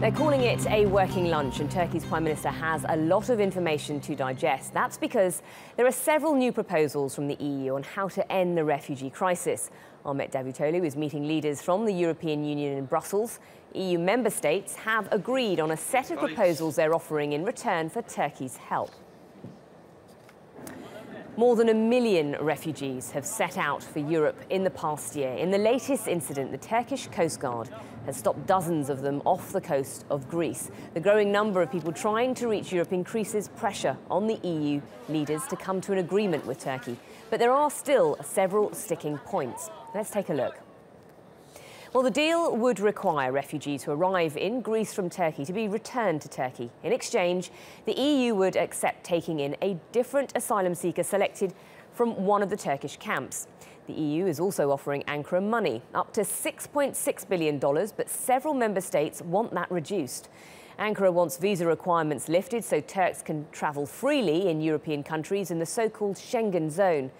They're calling it a working lunch, and Turkey's Prime Minister has a lot of information to digest. That's because there are several new proposals from the EU on how to end the refugee crisis. Ahmet Davutoglu is meeting leaders from the European Union in Brussels. EU member states have agreed on a set of proposals they're offering in return for Turkey's help. More than 1 million refugees have set out for Europe in the past year. In the latest incident, the Turkish Coast Guard has stopped dozens of them off the coast of Greece. The growing number of people trying to reach Europe increases pressure on the EU leaders to come to an agreement with Turkey. But there are still several sticking points. Let's take a look. Well, the deal would require refugees who arrive in Greece from Turkey to be returned to Turkey. In exchange, the EU would accept taking in a different asylum seeker selected from one of the Turkish camps. The EU is also offering Ankara money, up to $6.6 billion, but several member states want that reduced. Ankara wants visa requirements lifted so Turks can travel freely in European countries in the so-called Schengen zone.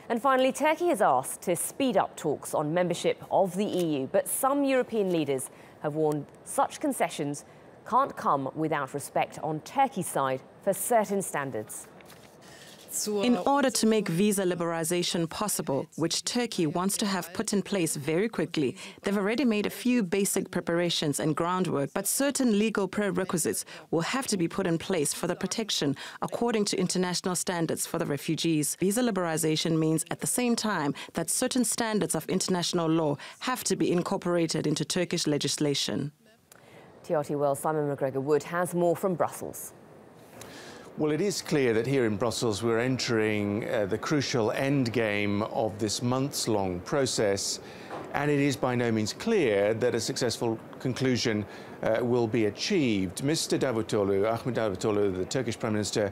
And finally, Turkey has asked to speed up talks on membership of the EU, but some European leaders have warned such concessions can't come without respect on Turkey's side for certain standards. In order to make visa liberalization possible, which Turkey wants to have put in place very quickly, they've already made a few basic preparations and groundwork, but certain legal prerequisites will have to be put in place for the protection according to international standards for the refugees. Visa liberalization means at the same time that certain standards of international law have to be incorporated into Turkish legislation. TRT World's Simon McGregor-Wood has more from Brussels. Well, it is clear that here in Brussels we're entering the crucial end game of this months-long process, and it is by no means clear that a successful conclusion will be achieved. Mr. Davutoglu, Ahmet Davutoglu, the Turkish Prime Minister,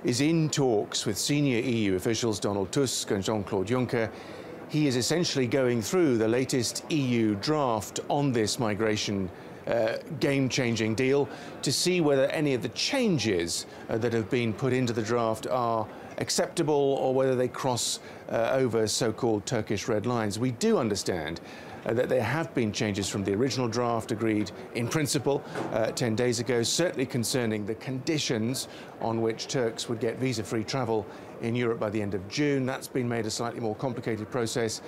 is in talks with senior EU officials Donald Tusk and Jean-Claude Juncker. He is essentially going through the latest EU draft on this migration game-changing deal to see whether any of the changes that have been put into the draft are acceptable or whether they cross over so-called Turkish red lines. We do understand that there have been changes from the original draft agreed in principle 10 days ago, certainly concerning the conditions on which Turks would get visa-free travel in Europe by the end of June. That's been made a slightly more complicated process.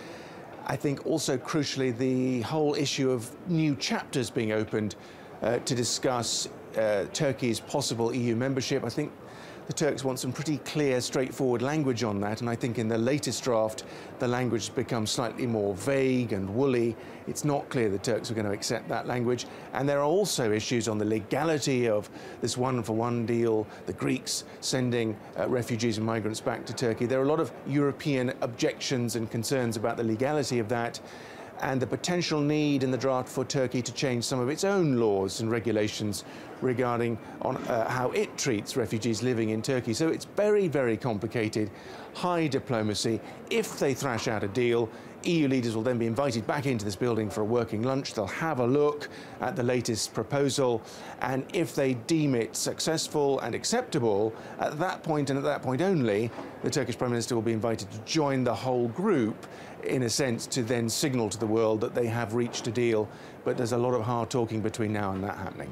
I think also crucially the whole issue of new chapters being opened to discuss Turkey's possible EU membership. I think the Turks want some pretty clear, straightforward language on that, and I think in the latest draft the language has become slightly more vague and woolly. It's not clear the Turks are going to accept that language, and there are also issues on the legality of this one-for-one deal, the Greeks sending refugees and migrants back to Turkey. There are a lot of European objections and concerns about the legality of that, and the potential need in the draft for Turkey to change some of its own laws and regulations regarding how it treats refugees living in Turkey. So it's very, very complicated, high diplomacy. If they thrash out a deal, EU leaders will then be invited back into this building for a working lunch. They'll have a look at the latest proposal, and if they deem it successful and acceptable, at that point and at that point only, the Turkish Prime Minister will be invited to join the whole group, in a sense, to then signal to the world that they have reached a deal. But there's a lot of hard talking between now and that happening.